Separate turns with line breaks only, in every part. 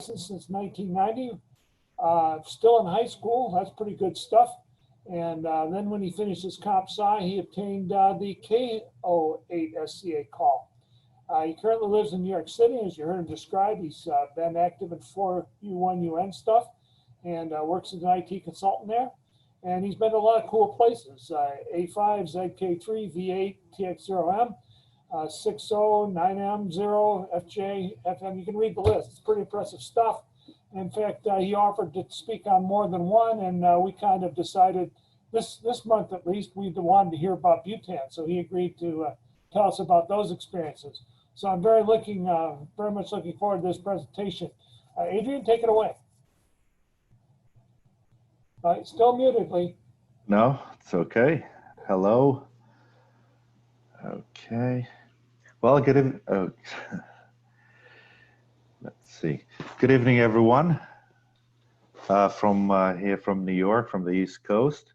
since 1990. Still in high school, that's pretty good stuff. And then when he finished his comp sci, he obtained the K08 SCA call. He currently lives in New York City, as you heard him describe. He's been active in 4U1UN stuff and works as an IT consultant there. And he's been to a lot of cool places, A5, ZK3, V8, TX0M, 60, 9M, 0, FJ, FM. You can read the list. It's pretty impressive stuff. In fact, he offered to speak on more than one, and we kind of decided this month at least we wanted to hear about Bhutan. So he agreed to tell us about those experiences. So I'm very much looking forward to this presentation. Adrian, take it away. Still muted, Lee.
No, it's okay. Hello. Okay. Well, good evening. Oh. Let's see. Good evening, everyone. From here from New York, from the East Coast.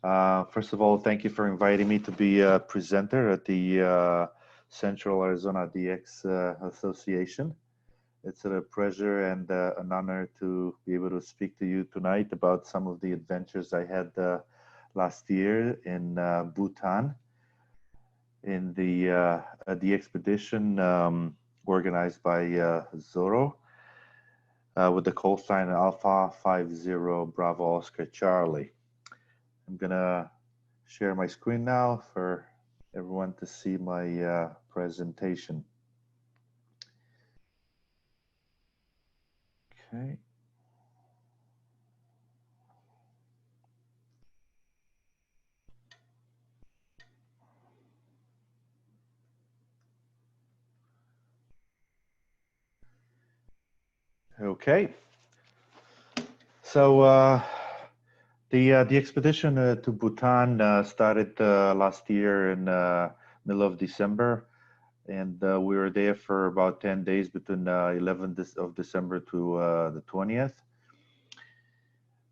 First of all, thank you for inviting me to be a presenter at the Central Arizona DX Association. It's a pleasure and an honor to be able to speak to you tonight about some of the adventures I had last year in Bhutan in the expedition organized by Zoro with the call sign A50 Bravo Oscar Charlie. I'm gonna share my screen now for everyone to see my presentation. Okay. Okay. So the expedition to Bhutan started last year in middle of December, and we were there for about 10 days between 11th of December to the 20th.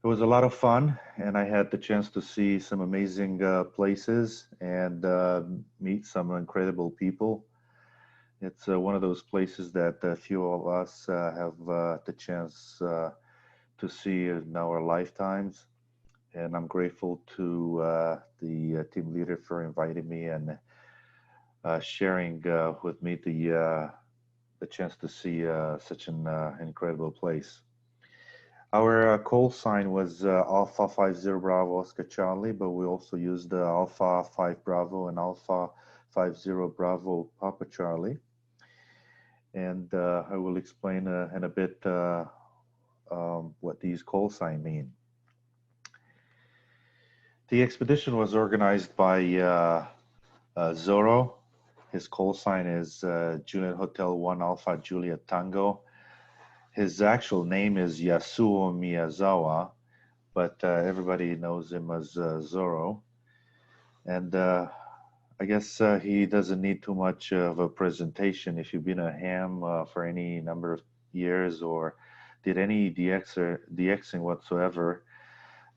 It was a lot of fun, and I had the chance to see some amazing places and meet some incredible people. It's one of those places that a few of us have the chance to see in our lifetimes. And I'm grateful to the team leader for inviting me and sharing with me the chance to see such an incredible place. Our call sign was Alpha 50 Bravo Oscar Charlie, but we also used Alpha 5 Bravo and Alpha 50 Bravo Papa Charlie. And I will explain in a bit what these call signs mean. The expedition was organized by Zoro. His call sign is Juliet Hotel 1 Alpha Juliet Tango. His actual name is Yasuo Miyazawa, but everybody knows him as Zoro. And I guess he doesn't need too much of a presentation. If you've been a ham for any number of years or did any DXing whatsoever,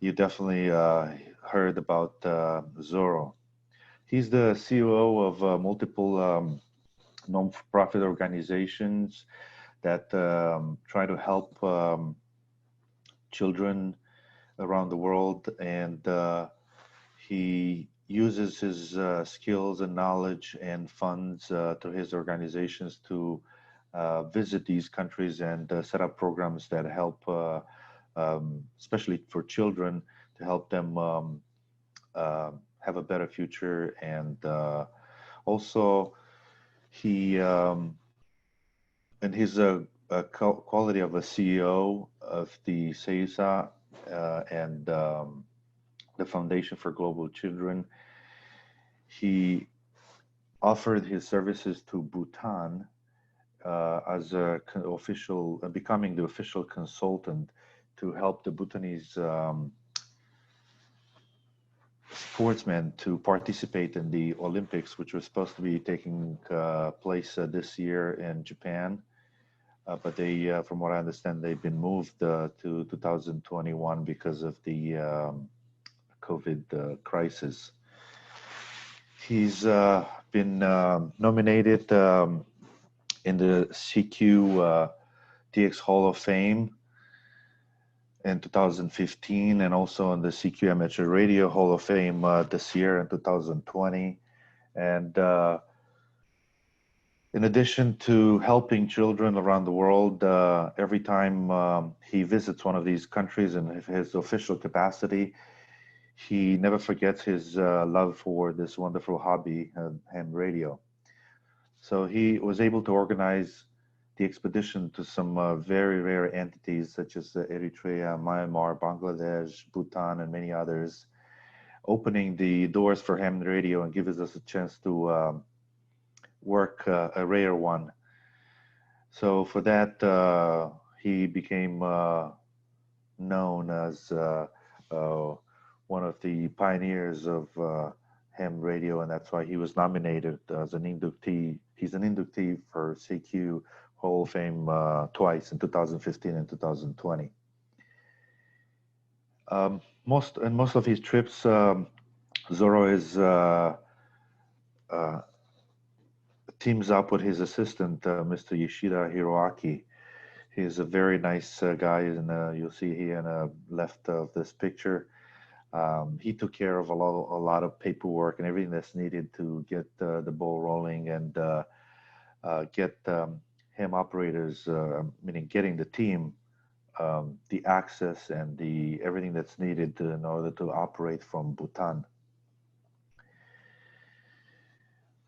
you definitely heard about Zoro. He's the CEO of multiple non-profit organizations that try to help children around the world, and he uses his skills and knowledge and funds through his organizations to visit these countries and set up programs that help, especially for children, to help them have a better future. And also he and his quality of a CEO of the CESA and the Foundation for Global Children, he offered his services to Bhutan as a becoming the official consultant to help the Bhutanese sportsmen to participate in the Olympics, which was supposed to be taking place this year in Japan. But they, from what I understand, they've been moved to 2021 because of the COVID crisis. He's been nominated in the CQ DX Hall of Fame in 2015, and also in the CQ Amateur Radio Hall of Fame this year in 2020. And in addition to helping children around the world, every time he visits one of these countries in his official capacity, he never forgets his love for this wonderful hobby, ham radio. So he was able to organize the expedition to some very rare entities such as Eritrea, Myanmar, Bangladesh, Bhutan, and many others, opening the doors for ham radio and gives us a chance to work a rare one. So for that, he became known as one of the pioneers of ham radio, and that's why he was nominated as an inductee. He's an inductee for CQ Hall of Fame twice, in 2015 and 2020. Most of his trips, Zorro is teams up with his assistant, Mr. Yoshida Hiroaki. He's a very nice guy, and you'll see here on the left of this picture. He took care of a lot of paperwork and everything that's needed to get the ball rolling and get ham operators, meaning getting the team the access and the everything that's needed in order to operate from Bhutan.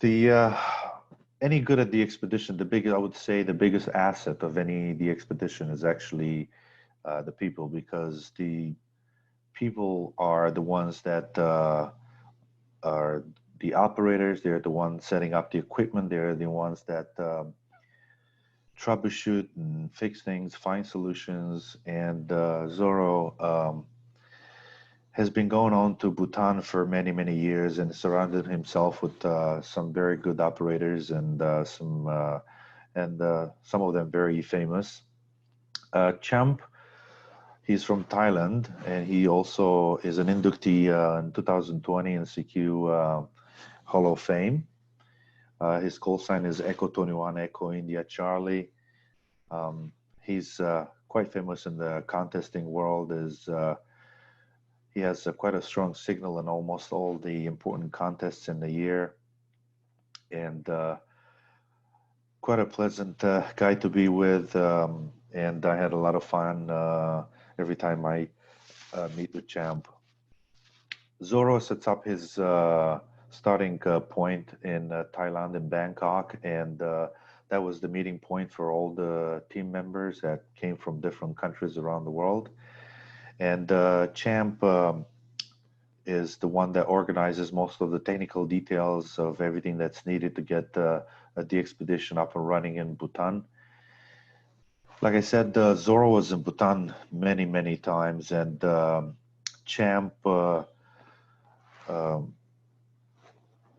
The any good at the expedition, I would say the biggest asset of the expedition is actually the people, because the people are the ones that are the operators. They're the ones setting up the equipment. They're the ones that troubleshoot and fix things, find solutions. And Zorro has been going on to Bhutan for many, many years and surrounded himself with some very good operators and some of them very famous. Champ, he's from Thailand, and he also is an inductee in 2020 in CQ Hall of Fame. His call sign is Echo 21 Echo India Charlie. He's quite famous in the contesting world. He has quite a strong signal in almost all the important contests in the year, and quite a pleasant guy to be with. And I had a lot of fun every time I meet with Champ. Zorro sets up his starting point in Thailand, in Bangkok, and that was the meeting point for all the team members that came from different countries around the world. And Champ is the one that organizes most of the technical details of everything that's needed to get the expedition up and running in Bhutan. Like I said, Zorro was in Bhutan many, many times, and Champ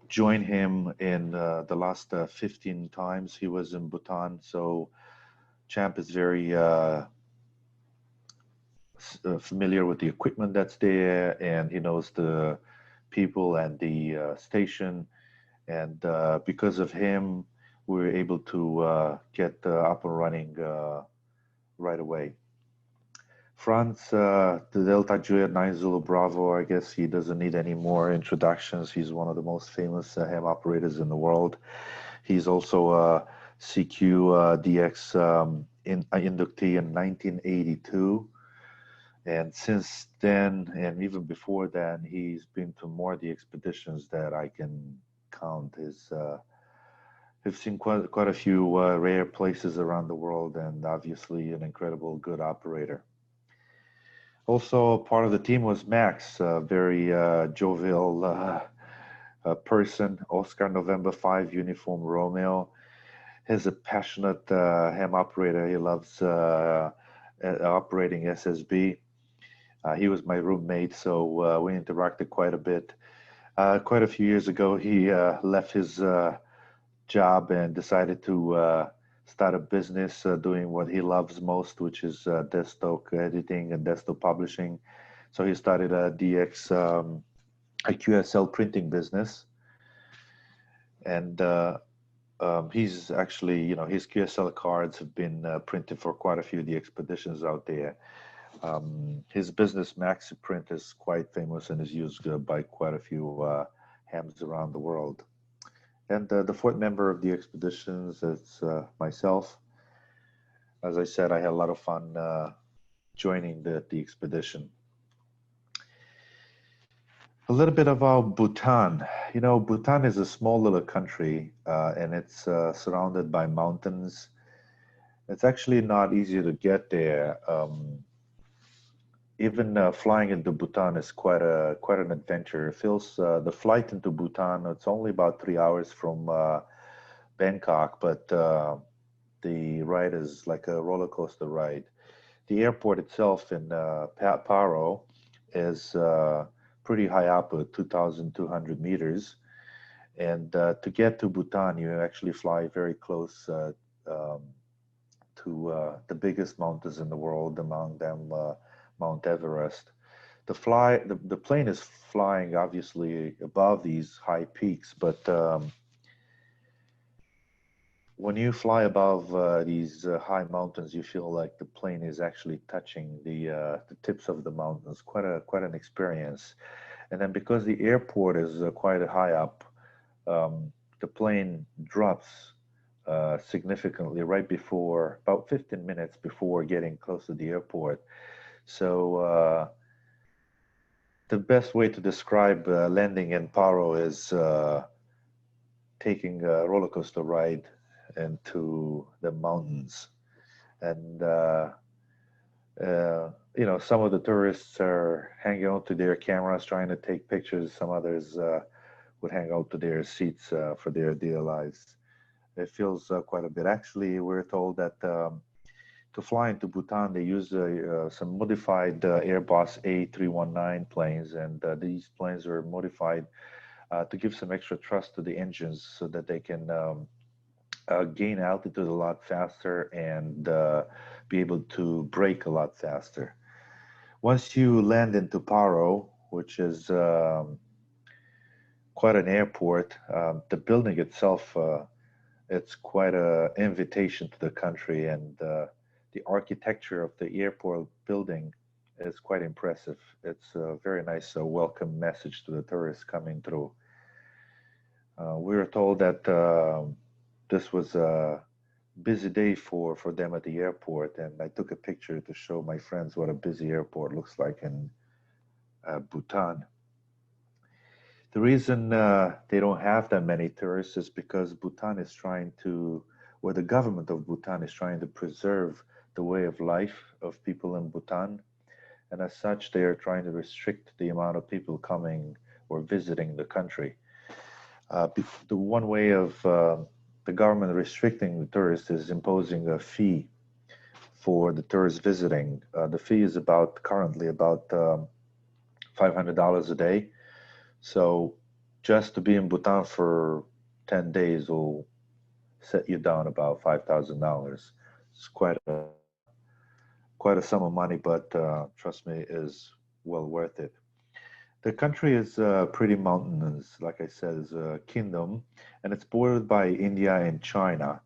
joined him in the last 15 times he was in Bhutan. So Champ is very familiar with the equipment that's there, and he knows the people and the station. And because of him, we were able to get up and running right away. Franz, the Delta Juliet 9 Zulu Bravo, I guess he doesn't need any more introductions. He's one of the most famous ham operators in the world. He's also a CQ DX inductee in 1982. And since then, and even before then, he's been to more of the expeditions that I can count. We've seen quite a few rare places around the world, and obviously an incredible good operator. Also, part of the team was Max, a very jovial person, Oscar November 5 Uniform Romeo. He's a passionate ham operator. He loves operating SSB. He was my roommate, so we interacted quite a bit. Quite a few years ago, he left his job and decided to start a business doing what he loves most, which is desktop editing and desktop publishing. So he started a DX, a QSL printing business. And He's actually, his QSL cards have been printed for quite a few of the expeditions out there. His business Maxi print is quite famous and is used by quite a few hams around the world. And the fourth member of the expeditions is myself. As I said, I had a lot of fun joining the expedition. A little bit about Bhutan. Bhutan is a small little country and it's surrounded by mountains. It's actually not easy to get there. Even flying into Bhutan is quite an adventure. It feels the flight into Bhutan, it's only about 3 hours from Bangkok, but the ride is like a roller coaster ride. The airport itself in Paro is pretty high up at 2,200 meters. And to get to Bhutan, you actually fly very close um, to the biggest mountains in the world, among them Mount Everest. The plane is flying obviously above these high peaks, but when you fly above these high mountains, you feel like the plane is actually touching the tips of the mountains. Quite an experience. And then because the airport is quite high up, the plane drops significantly right before, about 15 minutes before getting close to the airport. So the best way to describe landing in Paro is taking a roller coaster ride into the mountains. And some of the tourists are hanging out to their cameras trying to take pictures. Some others would hang out to their seats for their dear lives. It feels quite a bit. Actually, we're told that to fly into Bhutan, they use some modified Airbus A319 planes, and these planes are modified to give some extra thrust to the engines so that they can gain altitude a lot faster and be able to brake a lot faster. Once you land into Paro, which is quite an airport, the building itself, it's quite an invitation to the country, and the architecture of the airport building is quite impressive. It's a very nice welcome message to the tourists coming through. We were told that this was a busy day for them at the airport, and I took a picture to show my friends what a busy airport looks like in Bhutan. The reason they don't have that many tourists is because Bhutan is trying to, or the government of Bhutan is trying to preserve the way of life of people in Bhutan. And as such, they are trying to restrict the amount of people coming or visiting the country. The one way of the government restricting the tourists is imposing a fee for the tourists visiting. The fee is currently about $500 a day. So just to be in Bhutan for 10 days will set you down about $5,000. It's quite a sum of money, but trust me, is well worth it. The country is pretty mountainous, like I said, is a kingdom, and it's bordered by India and China.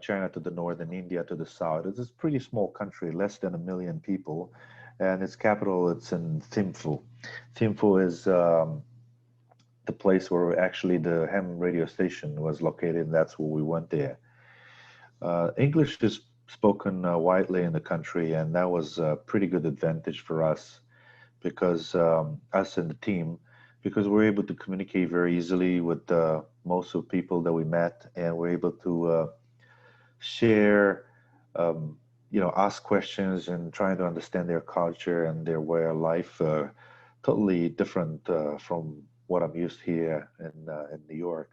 China to the north and India to the south. It's a pretty small country, less than 1 million people, and its capital, it's in Thimphu. Thimphu is the place where actually the ham radio station was located, and that's where we went there. English is spoken widely in the country, and that was a pretty good advantage for us because us and the team, because we're able to communicate very easily with most of the people that we met, and we're able to share, ask questions and trying to understand their culture and their way of life. Totally different from what I'm used here in New York.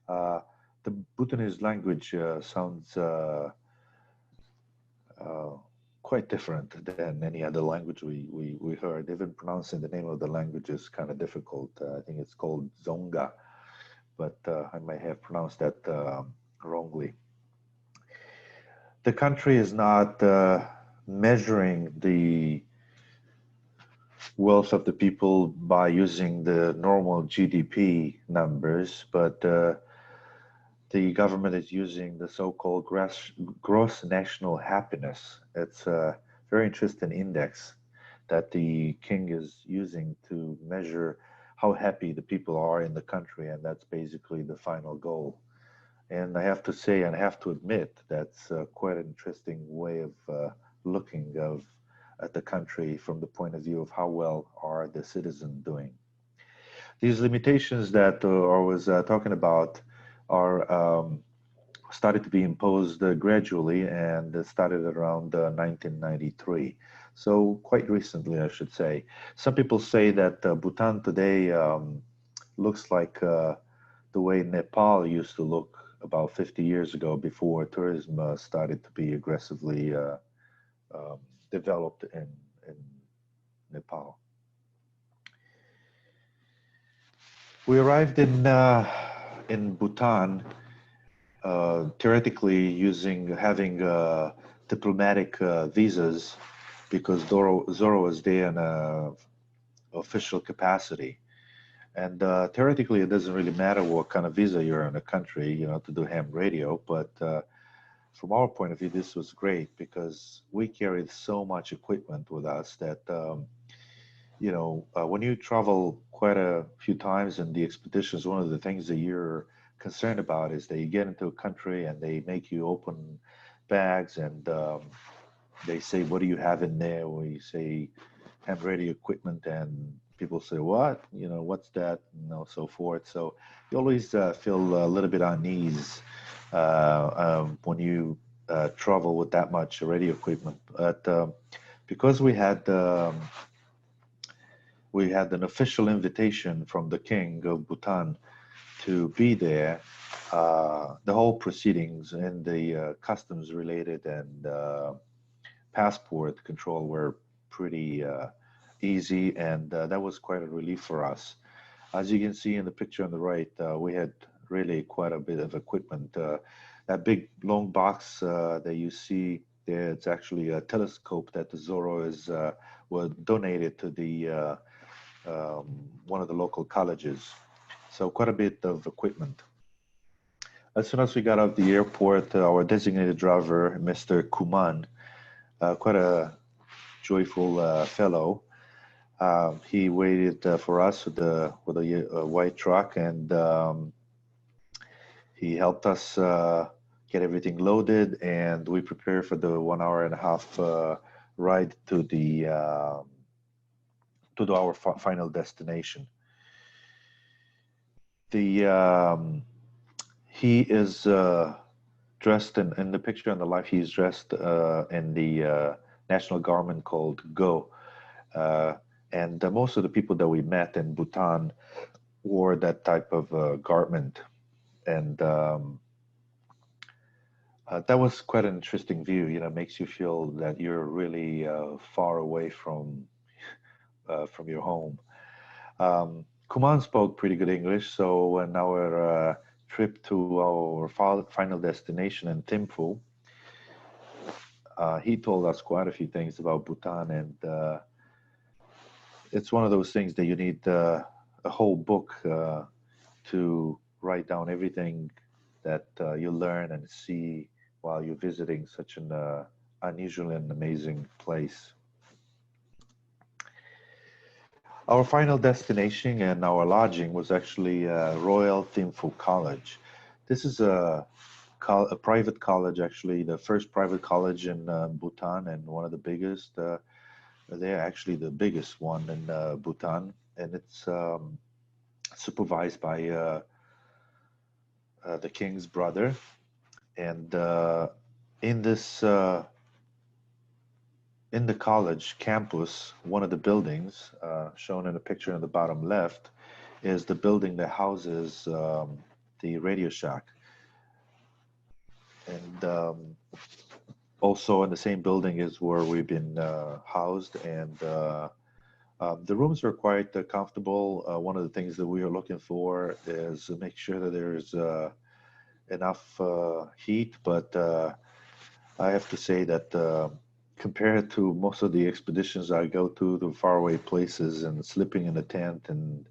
The Bhutanese language sounds uh, quite different than any other language we heard. Even pronouncing the name of the language is kind of difficult. I think it's called Zonga, but I might have pronounced that wrongly. The country is not measuring the wealth of the people by using the normal GDP numbers, but the government is using the so-called gross national happiness. It's a very interesting index that the king is using to measure how happy the people are in the country, and that's basically the final goal. And I have to say, and I have to admit, that's quite an interesting way of looking at the country from the point of view of how well are the citizens doing. These limitations that I was talking about are started to be imposed gradually, and it started around 1993. So quite recently, I should say. Some people say that Bhutan today looks like the way Nepal used to look about 50 years ago before tourism started to be aggressively um, developed in Nepal. We arrived in Bhutan theoretically having diplomatic visas because Zoro was there in a official capacity. And theoretically, it doesn't really matter what kind of visa you're in a country, to do ham radio. But from our point of view, this was great because we carried so much equipment with us that, when you travel quite a few times in the expeditions, one of the things that you're concerned about is that you get into a country and they make you open bags and they say, "What do you have in there?" We say, "Ham radio equipment," and people say, "What? What's that?" So forth. So you always feel a little bit unease when you travel with that much radio equipment. But because we had an official invitation from the king of Bhutan to be there, the whole proceedings and the customs related and passport control were pretty easy, and that was quite a relief for us. As you can see in the picture on the right, we had really quite a bit of equipment. That big long box that you see there, it's actually a telescope that the Zorro was donated to the one of the local colleges. So quite a bit of equipment. As soon as we got out of the airport, our designated driver, Mr. Kuman, quite a joyful fellow. He waited for us with a white truck, and he helped us get everything loaded, and we prepared for the 1 hour and a half ride to our final destination. The He is dressed in the picture on the left. He's dressed in the national garment called Go. Uh, and most of the people that we met in Bhutan wore that type of garment. And that was quite an interesting view. Makes you feel that you're really far away from your home. Kuman spoke pretty good English, so on our trip to our final destination in Thimphu, he told us quite a few things about Bhutan, and it's one of those things that you need a whole book to write down everything that you learn and see while you're visiting such an unusual and amazing place. Our final destination and our lodging was actually Royal Thimphu College. This is a private college, actually, the first private college in Bhutan and one of the biggest. They're actually the biggest one in Bhutan, and it's supervised by the king's brother. And in this in the college campus, one of the buildings shown in the picture in the bottom left is the building that houses the Radio Shack. And also in the same building is where we've been housed. And the rooms are quite comfortable. One of the things that we are looking for is to make sure that there's enough heat. But I have to say that compared to most of the expeditions I go to, the faraway places and sleeping in a tent and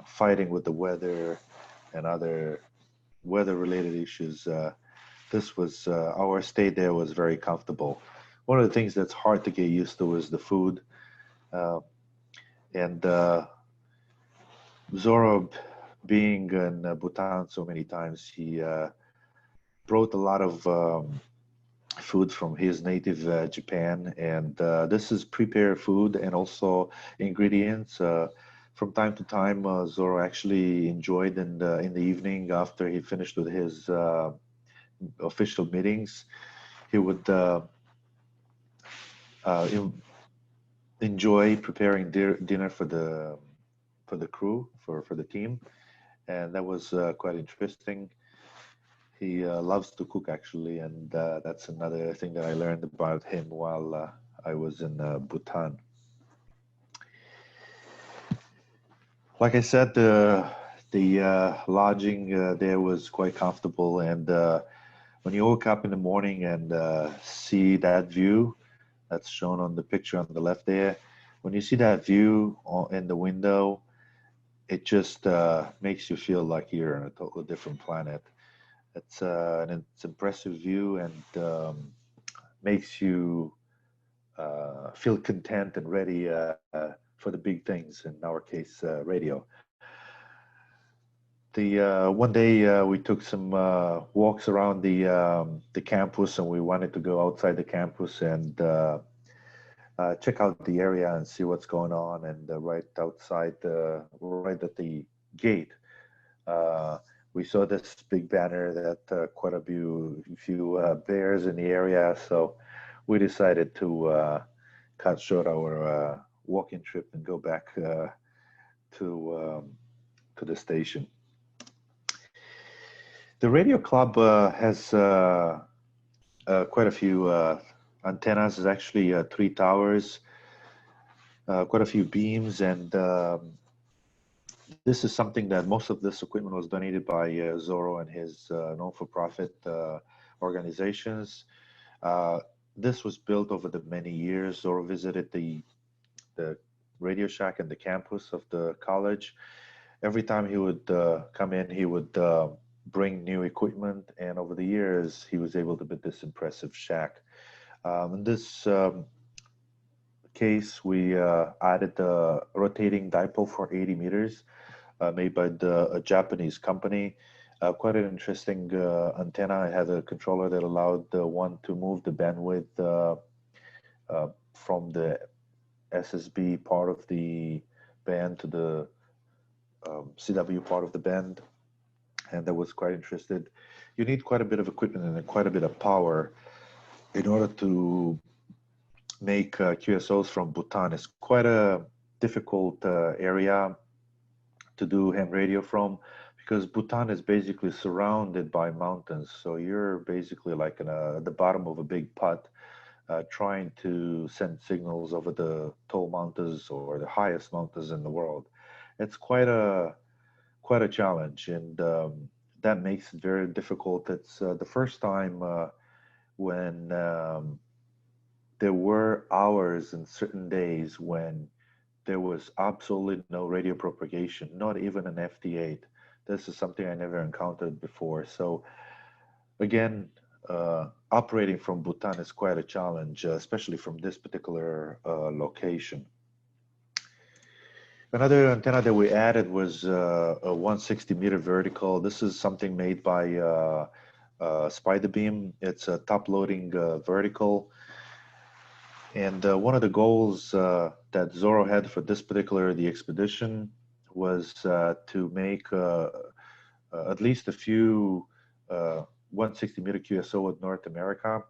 fighting with the weather and other weather-related issues, this was our stay there was very comfortable. One of the things that's hard to get used to is the food. Uh, and Zoro, being in Bhutan so many times, he brought a lot of food from his native Japan, and this is prepared food and also ingredients. From time to time, Zoro actually enjoyed in the evening after he finished with his official meetings, he would uh, en- enjoy preparing dinner for the crew for the team, and that was quite interesting. He loves to cook actually, and that's another thing that I learned about him while I was in Bhutan. Like I said, the lodging there was quite comfortable, and when you woke up in the morning and see that view that's shown on the picture on the left there, when you see that view in the window, it just makes you feel like you're on a totally different planet. It's impressive view and makes you feel content and ready for the big things. In our case, radio. The one day we took some walks around the campus, and we wanted to go outside the campus and check out the area and see what's going on. And right outside, right at the gate, uh, we saw this big banner that quite a few bears in the area. So we decided to cut short our walking trip and go back to the station. The radio club has quite a few antennas. There's actually three towers, quite a few beams, and this is something that most of this equipment was donated by Zorro and his non-for-profit organizations. Uh, this was built over the many years. Zorro visited the Radio Shack and the campus of the college. Every time he would come in, he would bring new equipment, and over the years, he was able to build this impressive shack. In this case, we added a rotating dipole for 80 meters made by a Japanese company. Quite an interesting antenna. It had a controller that allowed one to move the bandwidth from the SSB part of the band to the CW part of the band, and that was quite interested. You need quite a bit of equipment and quite a bit of power in order to make QSOs from Bhutan. It's quite a difficult area to do ham radio from because Bhutan is basically surrounded by mountains. So you're basically like at the bottom of a big pot trying to send signals over the tall mountains or the highest mountains in the world. It's quite a challenge, and that makes it very difficult. It's the first time when there were hours and certain days when there was absolutely no radio propagation, not even an FT8. This is something I never encountered before. So again, operating from Bhutan is quite a challenge, especially from this particular location. Another antenna that we added was a 160-meter vertical. This is something made by Spider Beam. It's a top-loading vertical. And one of the goals that Zorro had for this particular the expedition was to make at least a few 160-meter QSO with North America,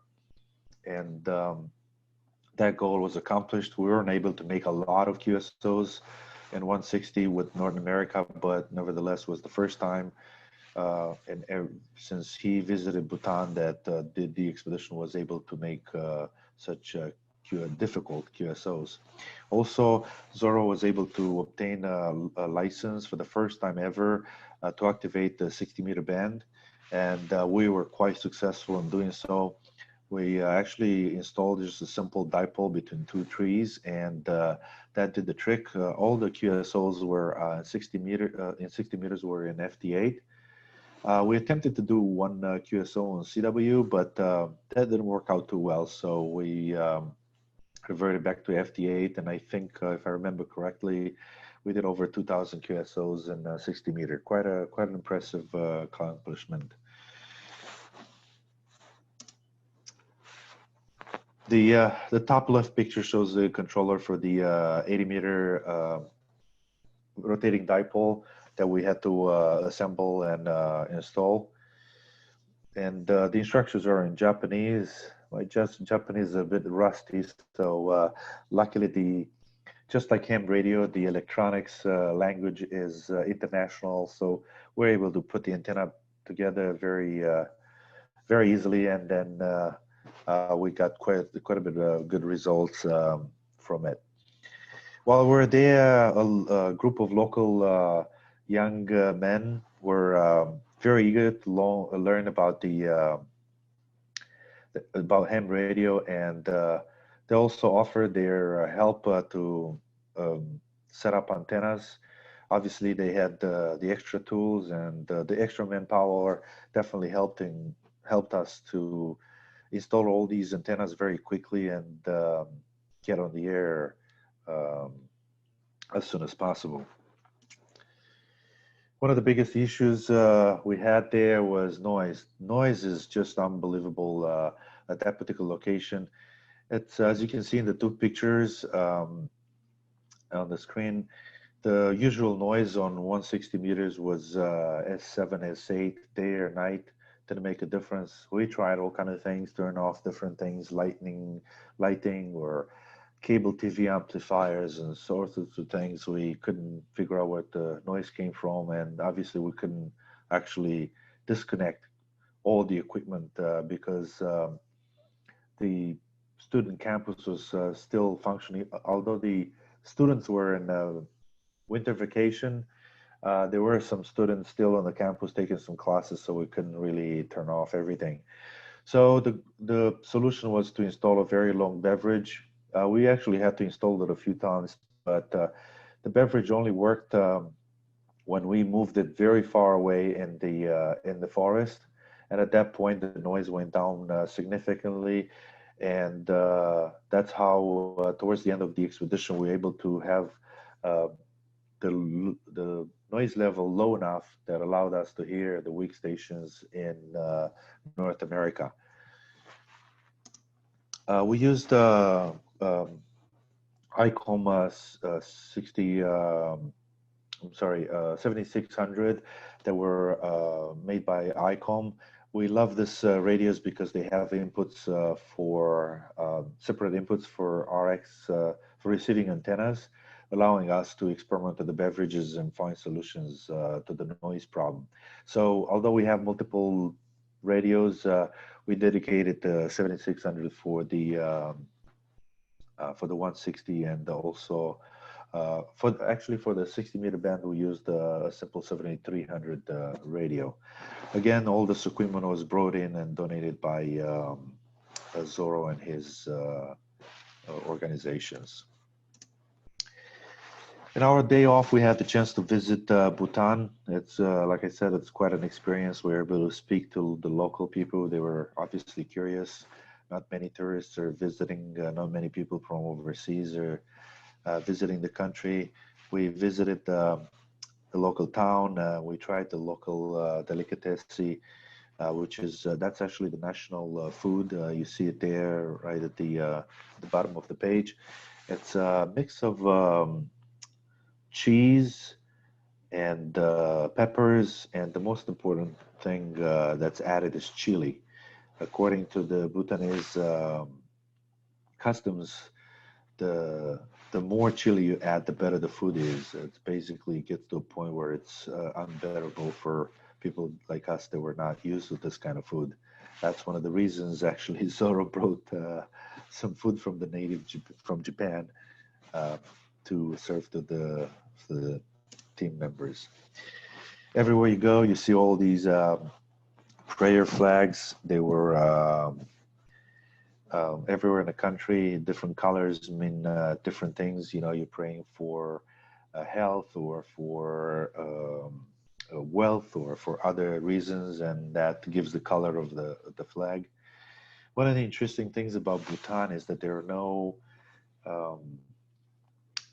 and that goal was accomplished. We weren't able to make a lot of QSOs in 160 with North America, but nevertheless was the first time since he visited Bhutan that the expedition was able to make such difficult QSOs. Also, Zorro was able to obtain a license for the first time ever to activate the 60-meter band, and we were quite successful in doing so. We actually installed just a simple dipole between two trees, and that did the trick. All the QSOs were 60 meters were in FT8, We attempted to do one QSO on CW, but that didn't work out too well. So we reverted back to FT8, and I think, if I remember correctly, we did over 2,000 QSOs in 60 meter. Quite an impressive accomplishment. The top left picture shows the controller for the 80 meter rotating dipole that we had to assemble and install. And the instructions are in Japanese. My Japanese is a bit rusty, so luckily just like ham radio, the electronics language is international, so we're able to put the antenna together very easily, and then we got quite a bit of good results from it. While we're there, a group of local young men were very eager to learn about about ham radio, and they also offered their help to set up antennas. Obviously, they had the extra tools, and the extra manpower definitely helped us to install all these antennas very quickly and get on the air um, as soon as possible. One of the biggest issues we had there was noise. Noise is just unbelievable at that particular location. It's, as you can see in the two pictures on the screen, the usual noise on 160 meters was S7, S8, day or night. Didn't make a difference. We tried all kind of things, turn off different things, lighting, or cable TV amplifiers and sorts of things. We couldn't figure out where the noise came from, and obviously we couldn't actually disconnect all the equipment because the student campus was still functioning. Although the students were in winter vacation, there were some students still on the campus taking some classes, so we couldn't really turn off everything. So the solution was to install a very long beverage. We actually had to install it a few times, but the beverage only worked when we moved it very far away in the forest, and at that point the noise went down significantly, and that's how towards the end of the expedition we were able to have uh, the noise level low enough that allowed us to hear the weak stations in North America. We used ICOM 7600 that were made by ICOM. We love this radios because they have inputs for separate inputs for RX for receiving antennas, allowing us to experiment with the beverages and find solutions to the noise problem. So although we have multiple radios, we dedicated the 7600 for the 160, and also for the 60-meter band we used a simple 7300 radio. Again, all this equipment was brought in and donated by Zoro and his organizations. In our day off, we had the chance to visit Bhutan. It's like I said, it's quite an experience. We were able to speak to the local people. They were obviously curious. Not many tourists are visiting. Not many people from overseas are visiting the country. We visited the local town. We tried the local delicatessen, which is that's actually the national food. You see it there, right at the bottom of the page. It's a mix of cheese and peppers, and the most important thing that's added is chili. According to the Bhutanese customs, the more chili you add, the better the food is. It basically gets to a point where it's unbearable for people like us that were not used to this kind of food. That's one of the reasons actually Zoro brought some food from the from Japan to serve to the team members. Everywhere you go, you see all these prayer flags. They were everywhere in the country. Different colors mean different things. You know, you're praying for health or for wealth or for other reasons, and that gives the color of the flag. One of the interesting things about Bhutan is that there are no um,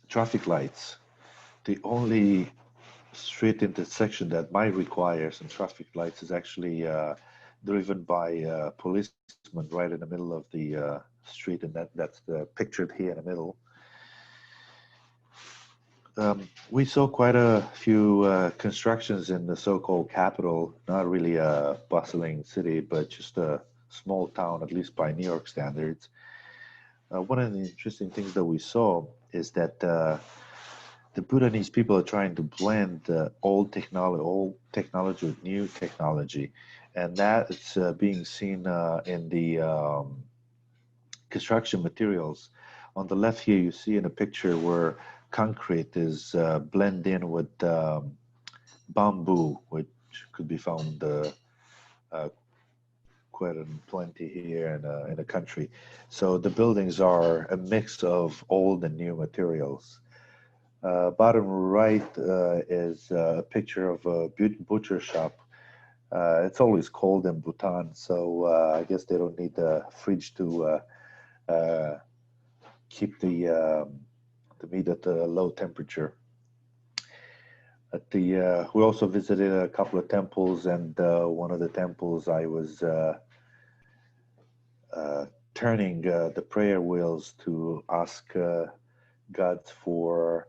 traffic lights. The only street intersection that might require some traffic lights is actually driven by a policeman right in the middle of the street, and that's pictured here in the middle. We saw quite a few constructions in the so-called capital, not really a bustling city, but just a small town, at least by New York standards. One of the interesting things that we saw is that the Bhutanese people are trying to blend old technology with new technology, and that is being seen in the construction materials. On the left here, you see in a picture where concrete is blended in with bamboo, which could be found uh, quite in plenty here in the country. So the buildings are a mix of old and new materials. Bottom right is a picture of a butcher shop. It's always cold in Bhutan, so I guess they don't need a fridge to keep the meat at a low temperature. We also visited a couple of temples, and one of the temples I was turning the prayer wheels to ask God for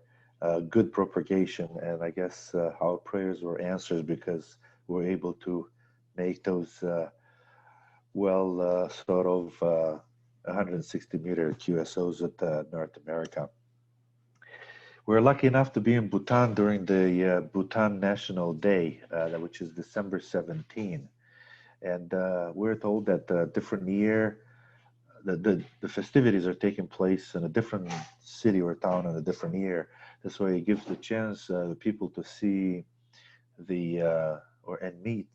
good propagation, and I guess our prayers were answered because we were able to make those sort of 160-meter QSOs with North America. We're lucky enough to be in Bhutan during the Bhutan National Day, which is December 17. And we're told that different year, the festivities are taking place in a different city or town in a different year. This way it gives the chance the people to see and meet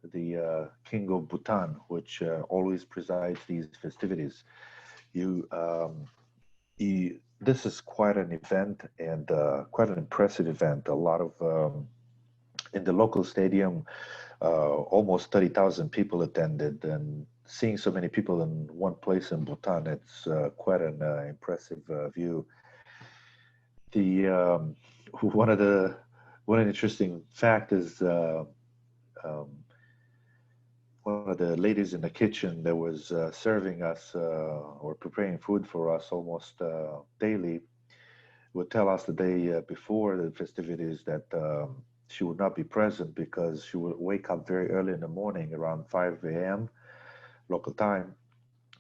the King of Bhutan, which always presides these festivities. You, this is quite an event and quite an impressive event. A lot of in the local stadium, almost 30,000 people attended, and seeing so many people in one place in Bhutan, it's quite an impressive view. The one of the one interesting fact is um, one of the ladies in the kitchen that was serving us or preparing food for us almost daily would tell us the day before the festivities that she would not be present because she would wake up very early in the morning around 5 a.m. local time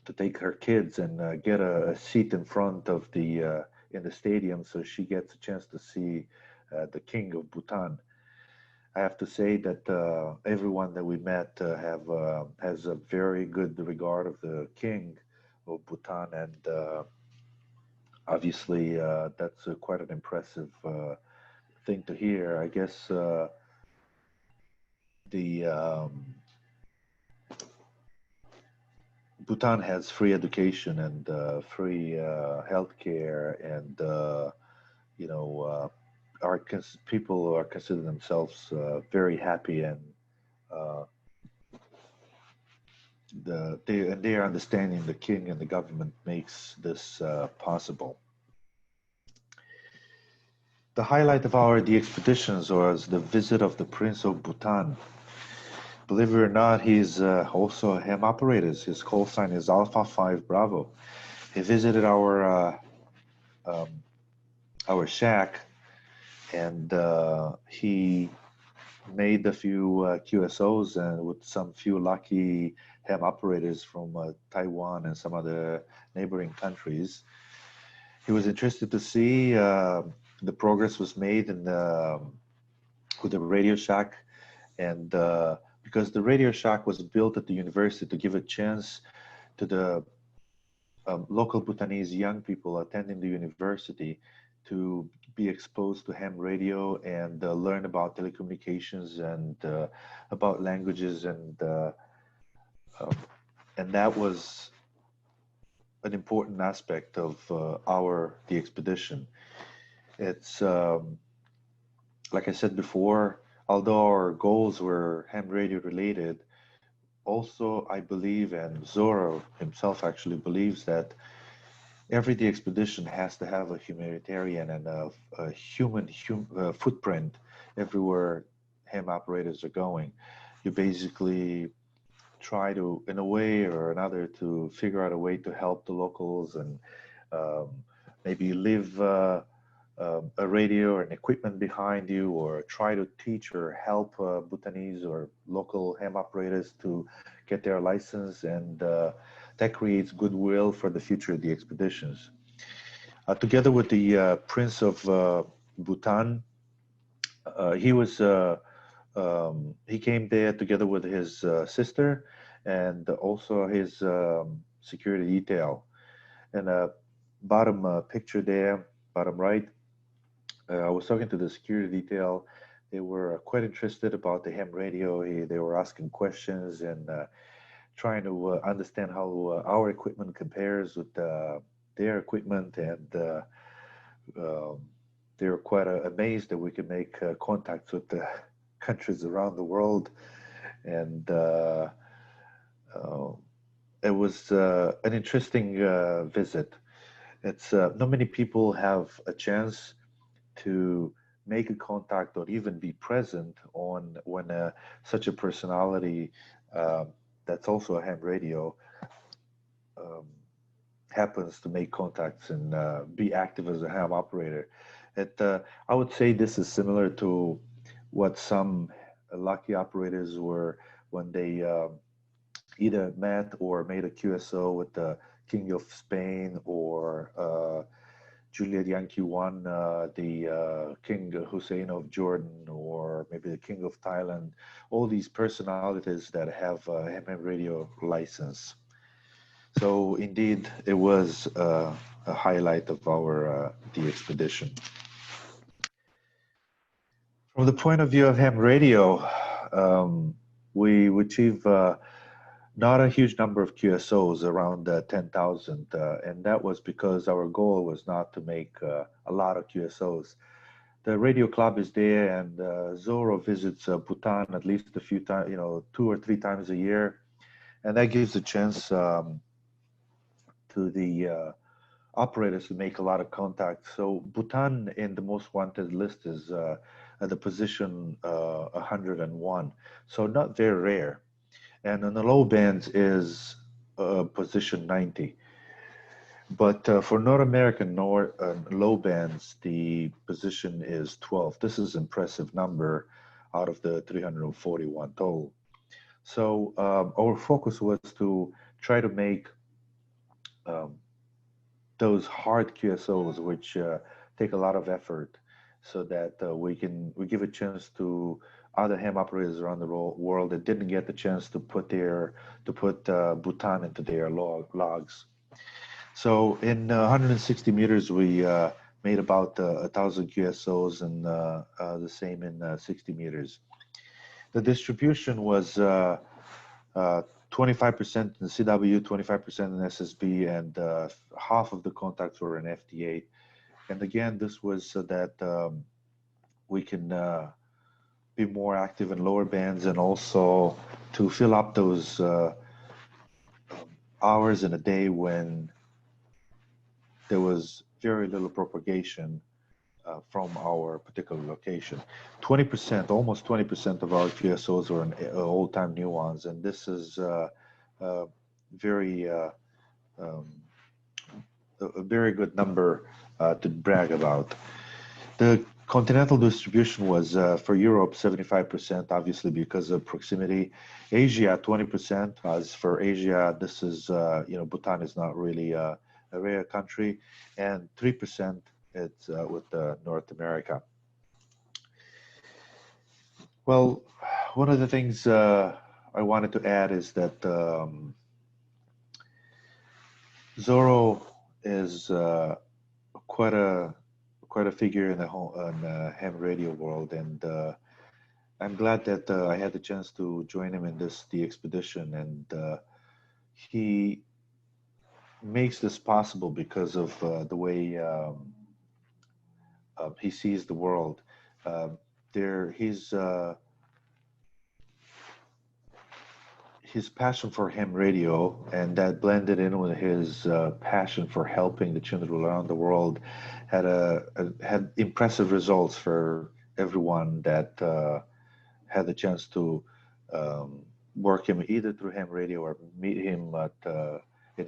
to take her kids and get a seat in front of the in the stadium so she gets a chance to see the King of Bhutan. I have to say that everyone that we met has a very good regard of the King of Bhutan, and obviously that's quite an impressive thing to hear. I guess the Bhutan has free education and free healthcare, and you know, people are consider themselves very happy, and uh, they are understanding the king and the government makes this possible. The highlight of our the expeditions was the visit of the Prince of Bhutan. Believe it or not, he's also a ham operator. His call sign is Alpha 5 Bravo. He visited um, our shack, and he made a few QSOs and with some few lucky ham operators from Taiwan and some other neighboring countries. He was interested to see the progress was made in with the Radio Shack, and because the Radio Shack was built at the university to give a chance to the local Bhutanese young people attending the university to be exposed to ham radio and learn about telecommunications and about languages, um, and that was an important aspect of the expedition. It's like I said before, although our goals were ham radio related, also I believe, and Zoro himself actually believes, that every expedition has to have a humanitarian and a human footprint everywhere ham operators are going. You basically try to, in a way or another, to figure out a way to help the locals and um, maybe leave a radio or an equipment behind you, or try to teach or help Bhutanese or local ham operators to get their license, and that creates goodwill for the future of the expeditions. Together with the Prince of Bhutan, he was he came there together with his sister and also his security detail. And bottom picture there, bottom right, I was talking to the security detail. They were quite interested about the ham radio. They were asking questions and trying to understand how our equipment compares with their equipment, and um, they were quite amazed that we could make contacts with the countries around the world. And uh, it was an interesting visit. It's not many people have a chance to make a contact or even be present on when such a personality uh, that's also a ham radio um, happens to make contacts and be active as a ham operator. I would say this is similar to what some lucky operators were when they either met or made a QSO with the King of Spain, or Juliet Yankee One, the King Hussein of Jordan, or maybe the King of Thailand. All these personalities that have a ham radio license. So indeed, it was a highlight of our the expedition. From the point of view of ham radio, um, we achieved not a huge number of QSOs, around 10,000, and that was because our goal was not to make a lot of QSOs. The radio club is there, and Zoro visits Bhutan at least a few times, 2 or 3 times a year, and that gives a chance to the operators to make a lot of contacts. So Bhutan in the most wanted list is at the position 101, so not very rare. And on the low bands is position 90. But for North American low bands, the position is 12. This is impressive number out of the 341 total. So our focus was to try to make um, those hard QSOs, which take a lot of effort, so that we give a chance to other ham operators around the world that didn't get the chance to put Bhutan into their logs. So in 160 meters, we made about 1,000 QSOs, and the same in 60 meters. The distribution was 25% in CW, 25% in SSB, and half of the contacts were in FT8. And again, this was so that we can be more active in lower bands, and also to fill up those hours in a day when there was very little propagation from our particular location. 20%, almost 20% of our QSOs were in old-time new ones, and this is very um, a very good number to brag about. The continental distribution was for Europe 75%, obviously because of proximity. Asia 20%. As for Asia, this is Bhutan is not really a rare country, and 3% it's with North America. Well, one of the things I wanted to add is that Zorro is quite a figure in the ham radio world, and I'm glad that I had the chance to join him in the expedition, and he makes this possible because of the way he sees the world. Um, there his passion for ham radio, and that blended in with his passion for helping the children around the world, had impressive results for everyone that had the chance to um, work him either through ham radio or meet him at in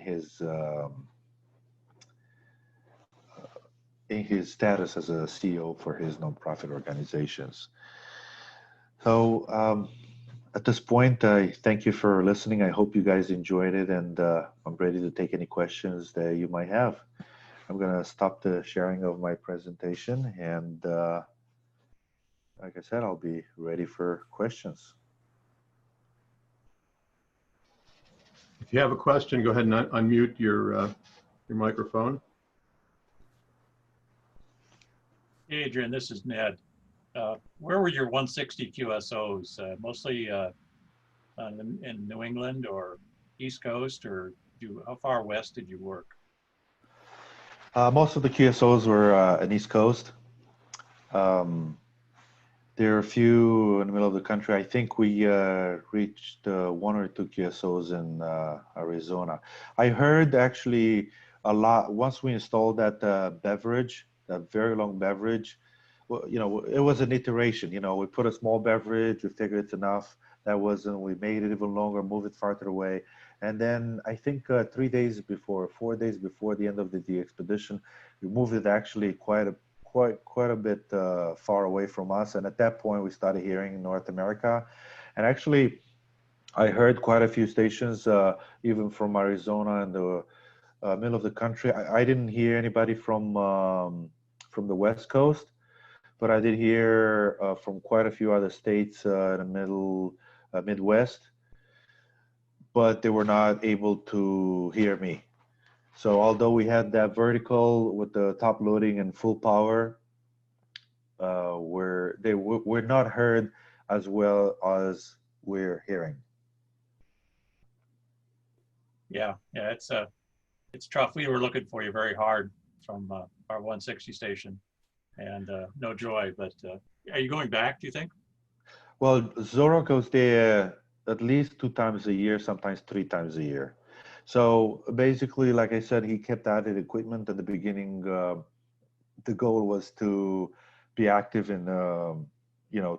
his status as a CEO for his nonprofit organizations. So at this point, I thank you for listening. I hope you guys enjoyed it, and I'm ready to take any questions that you might have. I'm going to stop the sharing of my presentation, and like I said, I'll be ready for questions.
If you have a question, go ahead and unmute your microphone.
Hey, Adrian, this is Ned. Where were your 160 QSOs? Mostly in New England or East Coast, or how far west did you work?
Most of the QSOs were in East Coast. There are a few in the middle of the country. I think we reached one or two QSOs in Arizona. I heard actually a lot, once we installed that beverage, that very long beverage, well, you know, it was an iteration. You know, we put a small beverage, we figured it's enough. That wasn't, we made it even longer, move it farther away. And then I think 4 days before the end of the expedition, we moved it actually quite a bit far away from us. And at that point, we started hearing North America. And actually, I heard quite a few stations, even from Arizona and the middle of the country. I didn't hear anybody from the West Coast, but I did hear from quite a few other states in the Midwest, but they were not able to hear me. So although we had that vertical with the top loading and full power, we're not heard as well as we're hearing.
Yeah, it's tough. We were looking for you very hard from our 160 station, and no joy. But are you going back, do you think?
Well, Zorro goes there at least 2 times a year, sometimes 3 times a year. So basically, like I said, he kept added equipment at the beginning. The goal was to be active in,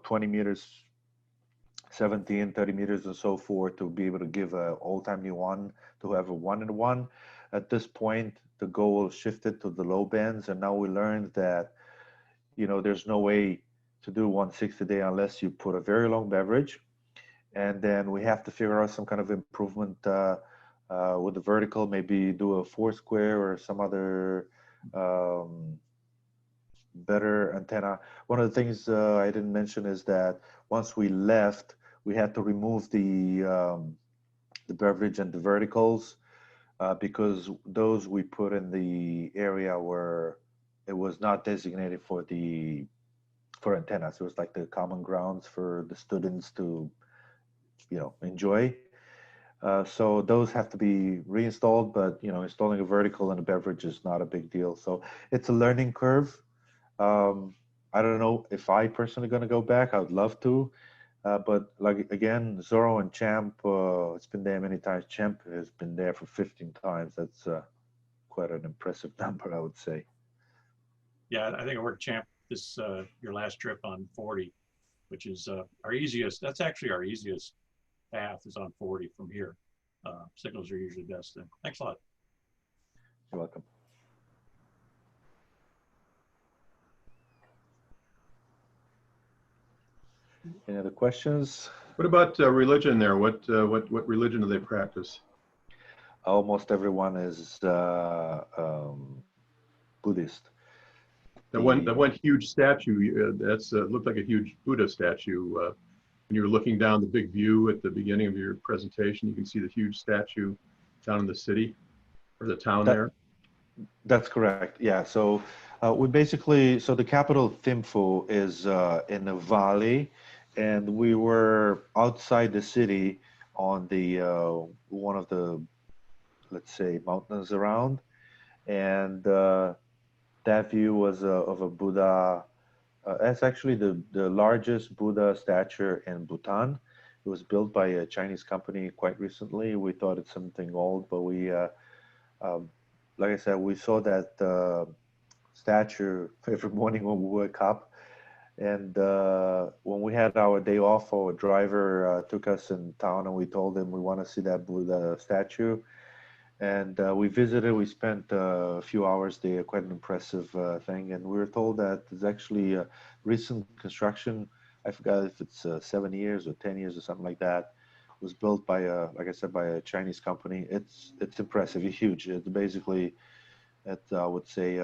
20 meters, 17, 30 meters and so forth, to be able to give a old-timey one, to have a 1-in-1. At this point, the goal shifted to the low bands, and now we learned that, there's no way to do 160 a day unless you put a very long beverage. And then we have to figure out some kind of improvement with the vertical, maybe do a 4-square or some other better antenna. One of the things I didn't mention is that once we left, we had to remove the beverage and the verticals because those we put in the area where it was not designated for antennas. It was like the common grounds for the students to enjoy. So those have to be reinstalled, but installing a vertical and a beverage is not a big deal. So it's a learning curve. I don't know if I personally going to go back. I would love to, but like again, Zorro and Champ, it's been there many times. Champ has been there for 15 times. That's quite an impressive number, I would say.
Yeah, I think I worked Champ this your last trip on 40, which is our easiest. That's actually our easiest path is on 40 from here. Signals are usually best then. Thanks a lot.
You're welcome. Any other questions?
What about religion there? What religion do they practice?
Almost everyone is Buddhist.
That one huge statue, that's looked like a huge Buddha statue. When you're looking down the big view at the beginning of your presentation, you can see the huge statue down in the city or the town there.
That's correct. Yeah. So we basically, so the capital Thimphu is in a valley, and we were outside the city on the one of the, let's say, mountains around, and that view was of a Buddha That's actually the largest Buddha statue in Bhutan. It was built by a Chinese company quite recently. We thought it's something old, but um, like I said, we saw that statue every morning when we woke up. And when we had our day off, our driver took us in town and we told him we want to see that Buddha statue. And we visited, we spent a few hours there, quite an impressive thing. And we were told that there's actually a recent construction. I forgot if it's 7 years or 10 years or something like that. It was built by like I said, by a Chinese company. It's impressive, it's huge. It's basically, I would say,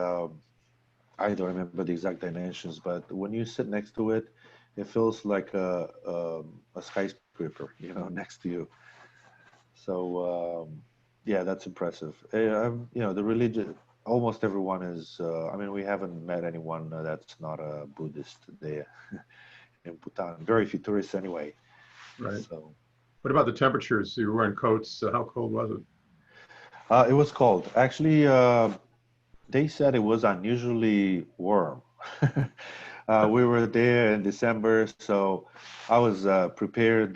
I don't remember the exact dimensions, but when you sit next to it, it feels like a skyscraper, next to you. So yeah, that's impressive. The religion, almost everyone is. I mean, we haven't met anyone that's not a Buddhist there in Bhutan. Very few tourists anyway.
Right.
So
What about the temperatures? You were wearing coats. How cold was it?
it was cold. Actually, they said it was unusually warm. We were there in December, so I was prepared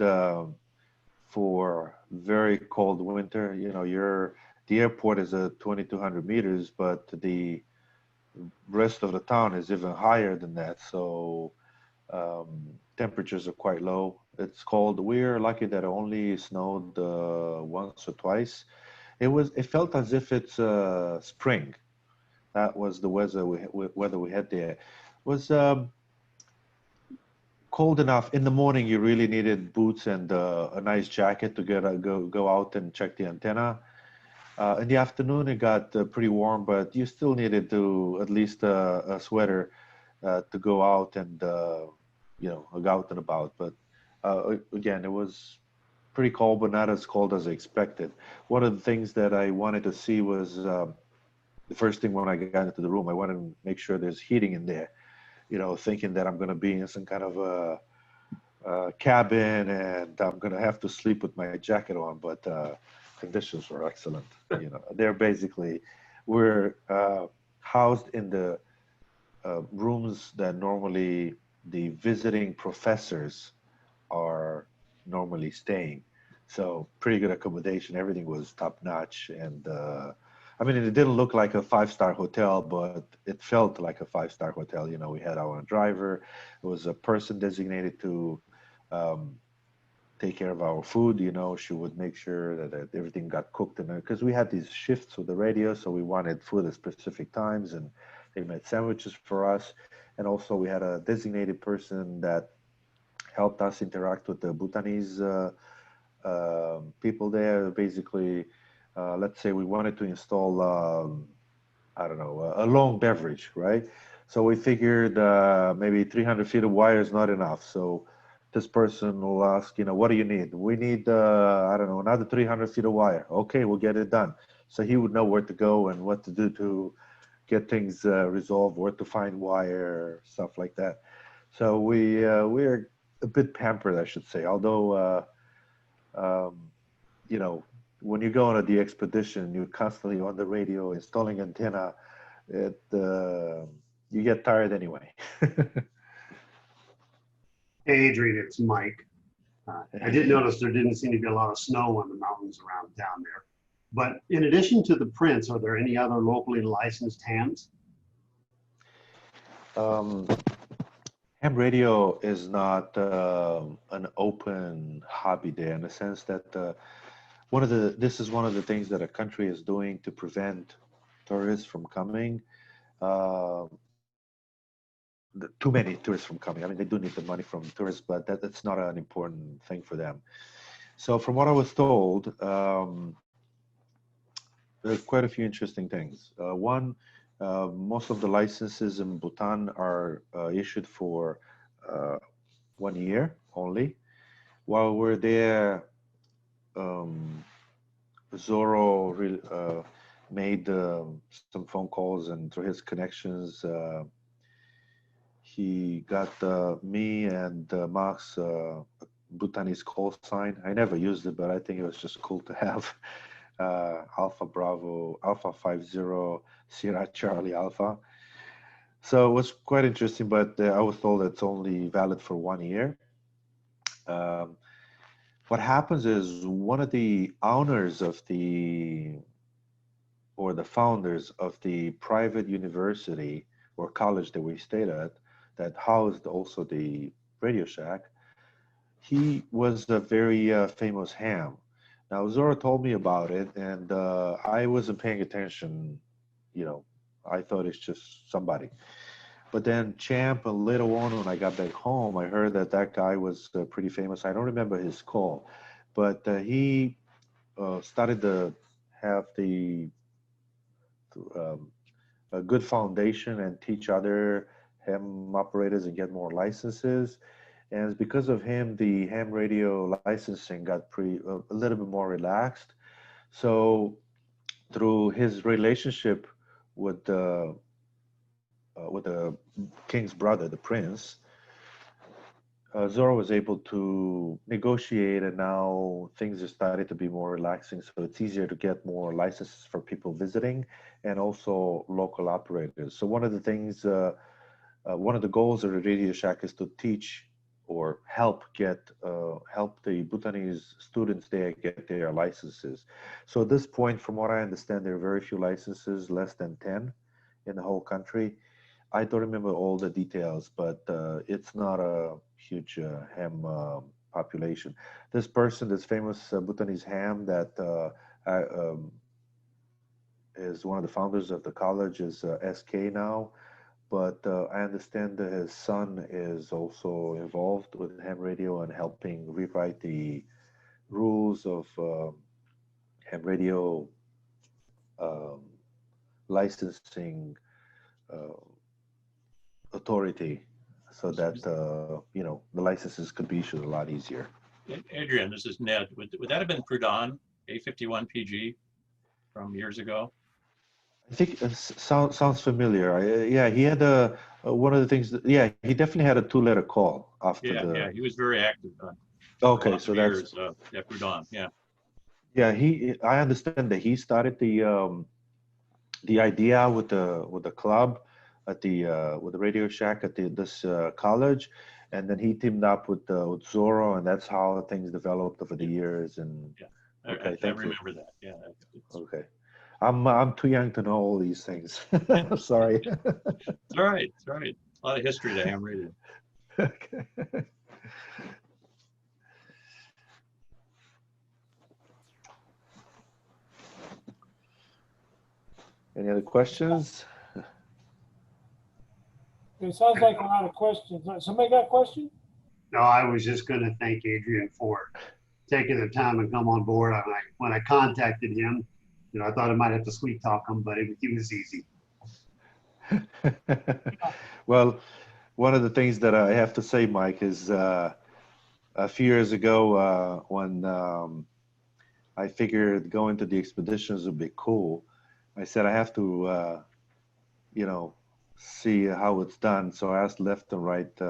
for very cold winter. The airport is at 2,200 meters, but the rest of the town is even higher than that. So temperatures are quite low. It's cold. We're lucky that it only snowed once or twice. It felt as if it's spring. That was the weather we had there. It was cold enough. In the morning, you really needed boots and a nice jacket to go out and check the antenna. In the afternoon, it got pretty warm, but you still needed to at least a sweater to go out and go out and about. But again, it was pretty cold, but not as cold as I expected. One of the things that I wanted to see was the first thing when I got into the room, I wanted to make sure there's heating in there. Thinking that I'm going to be in some kind of a cabin and I'm going to have to sleep with my jacket on, but conditions were excellent. They're basically, we're housed in the rooms that normally the visiting professors are normally staying. So pretty good accommodation. Everything was top notch. And I mean, it didn't look like a five-star hotel, but it felt like a five-star hotel. We had our own driver. There was a person designated to take care of our food. She would make sure that everything got cooked in there because we had these shifts with the radio, so we wanted food at specific times, and they made sandwiches for us. And also, we had a designated person that helped us interact with the Bhutanese people there. Basically, let's say we wanted to install, I don't know, a long beverage, right? So we figured maybe 300 feet of wire is not enough. So this person will ask, what do you need? We need, I don't know, another 300 feet of wire. Okay, we'll get it done. So he would know where to go and what to do to get things resolved, where to find wire, stuff like that. So we're a bit pampered, I should say. Although, when you go on the expedition, you're constantly on the radio installing antenna. You get tired anyway.
Hey, Adrian, it's Mike. I did notice there didn't seem to be a lot of snow on the mountains around down there. But in addition to the Prince, are there any other locally licensed hams?
Ham radio is not an open hobby there in the sense that this is one of the things that a country is doing to prevent tourists from coming. Too many tourists from coming. I mean, they do need the money from tourists, but that's not an important thing for them. So from what I was told, there's quite a few interesting things. One, most of the licenses in Bhutan are issued for 1 year only. While we're there, Zorro made some phone calls, and through his connections, he got me and Max Bhutanese call sign. I never used it, but I think it was just cool to have. Alpha Bravo, Alpha 50, Sierra Charlie Alpha. So it was quite interesting, but I was told it's only valid for 1 year. Um, what happens is one of the owners of the or the founders of the private university or college that we stayed at that housed also the Radio Shack, he was a very famous ham. Now, Zora told me about it, and I wasn't paying attention. You know, I thought it's just somebody. But then Champ, and later on when I got back home, I heard that that guy was pretty famous. I don't remember his call, but he started to have the um, a good foundation and teach other ham operators and get more licenses. And it's because of him, the ham radio licensing got a little bit more relaxed. So through his relationship with the king's brother, the prince, Zora was able to negotiate, and now things have started to be more relaxing. So it's easier to get more licenses for people visiting and also local operators. So one of the things, one of the goals of the Radio Shack is to teach or help the Bhutanese students there get their licenses. So at this point, from what I understand, there are very few licenses, less than 10 in the whole country. I don't remember all the details, but it's not a huge ham population. This person, this famous Bhutanese ham that is one of the founders of the college, is SK now. But I understand that his son is also involved with ham radio and helping rewrite the rules of ham radio um, licensing uh, authority, so that the licenses could be issued a lot easier.
Adrian, this is Ned. Would that have been Prudon, A51 PG from years ago?
I think it sounds familiar. Yeah, he had one of the things that, yeah, he definitely had a two-letter call after
Yeah, he was very active.
Okay,
lots
so
of
that's
years, yeah, Prudon, yeah.
yeah. I understand that he started the idea with the club at the with the Radio Shack at this college, and then he teamed up with Zorro, and that's how things developed over the years. And
Yeah,
okay,
I
thank you.
remember that. Yeah,
Okay, I'm too young to know all these things. I'm sorry.
it's all right. It's all right. A lot of history to ham radio.
Okay. Any other questions?
It sounds like a lot of questions. Somebody got a question?
No, I was just going to thank Adrian for taking the time and come on board. When I contacted him, I thought I might have to sweet talk him, but he was easy.
Well, one of the things that I have to say, Mike, is a few years ago when I figured going to the expeditions would be cool, I said I have to, see how it's done. So I asked left and right,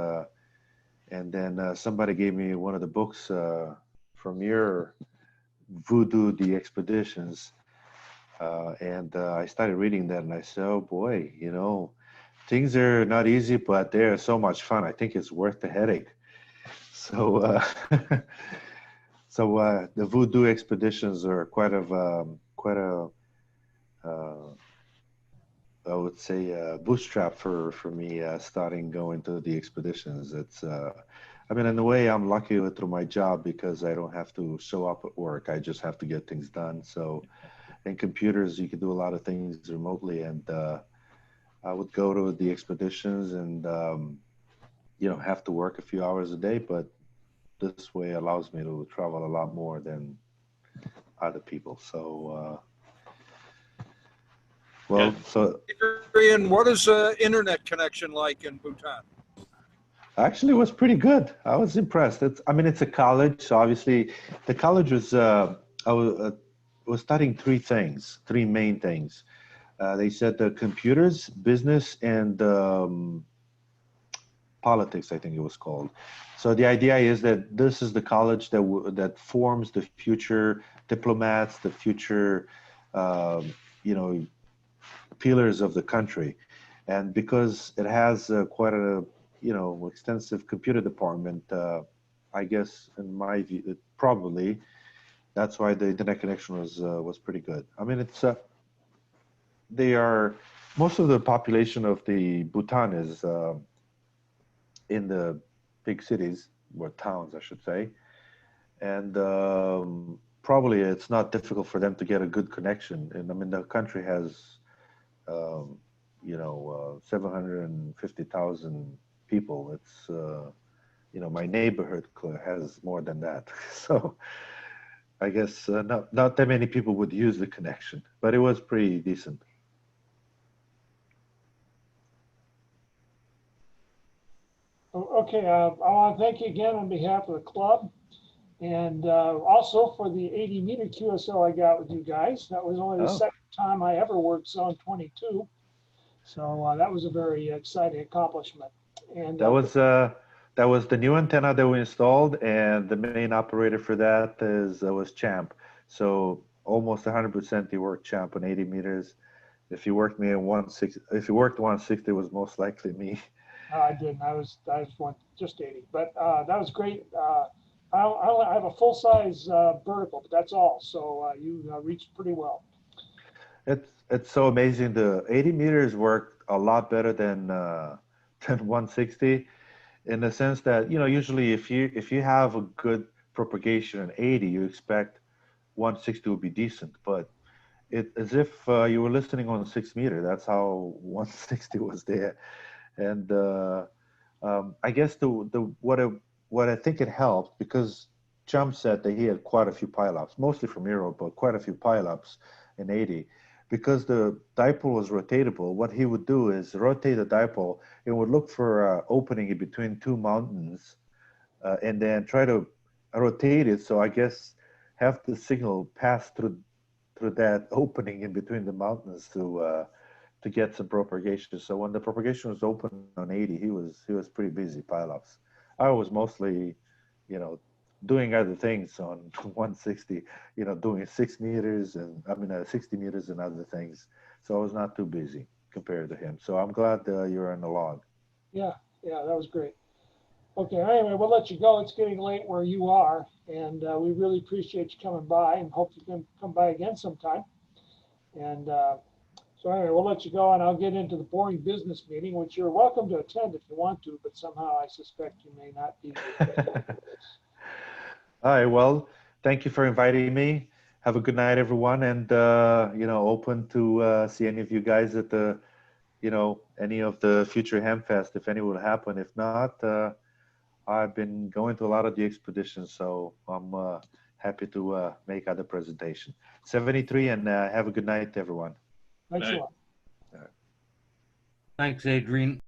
and then somebody gave me one of the books from your Voodoo, the Expeditions, and I started reading that, and I said, oh boy, things are not easy, but they're so much fun. I think it's worth the headache. So, the Voodoo Expeditions are quite a I would say bootstrap for me starting going to the expeditions. It's I mean, in a way, I'm lucky through my job because I don't have to show up at work. I just have to get things done. So, in computers, you can do a lot of things remotely, and I would go to the expeditions and have to work a few hours a day, but this way allows me to travel a lot more than other people. So. Well, so
Adrian, what is internet connection like in Bhutan?
actually it was pretty good. I was impressed. It's a college, so obviously the college was was studying three main things. They said the computers, business, and politics, I think it was called. So the idea is that this is the college that forms the future diplomats, the future pillars of the country. And because it has quite a, extensive computer department, I guess in my view, probably that's why the internet connection was pretty good. I mean, it's they are most of the population of the Bhutan is in the big cities or towns, I should say, and probably it's not difficult for them to get a good connection. And I mean, the country has 750,000 people. It's my neighborhood has more than that, so I guess not that many people would use the connection, but it was pretty decent.
Okay, I want to thank you again on behalf of the club, and also for the 80-meter QSO I got with you guys. That was only the
Oh.
second time I ever worked Zone 22, so that was a very exciting accomplishment. And
That was the new antenna that we installed, and the main operator for that was Champ. So almost 100% he worked Champ on 80 meters. If you worked me at 160, if you worked 160, it was most likely me.
I didn't. I was just 80, but that was great. I have a full-size vertical, but that's all. So you reached pretty well.
It's so amazing. The 80 meters worked a lot better than 160, in the sense that usually if you have a good propagation in 80, you expect 160 would be decent, but as if you were listening on 6 meter. That's how 160 was there. And I guess what I think it helped, because Chum said that he had quite a few pileups, mostly from Europe, but quite a few pileups in 80. Because the dipole was rotatable, what he would do is rotate the dipole and would look for an opening in between two mountains, and then try to rotate it. So I guess have the signal pass through that opening in between the mountains to get some propagation. So when the propagation was open on 80, he was pretty busy pileups. I was mostly, doing other things on 160, doing 6 meters and 60 meters and other things. So I was not too busy compared to him. So I'm glad you're on the log.
Yeah, that was great. Okay, anyway, we'll let you go. It's getting late where you are, and we really appreciate you coming by, and hope you can come by again sometime. And so anyway, we'll let you go, and I'll get into the boring business meeting, which you're welcome to attend if you want to, but somehow I suspect you may not be.
All right, well, thank you for inviting me. Have a good night, everyone, and open to see any of you guys at the any of the future Hamfest, if any will happen. If not, I've been going to a lot of the expeditions, so I'm happy to make other presentation. 73, and have a good night, everyone.
Thanks a lot.
Thanks, Adrian.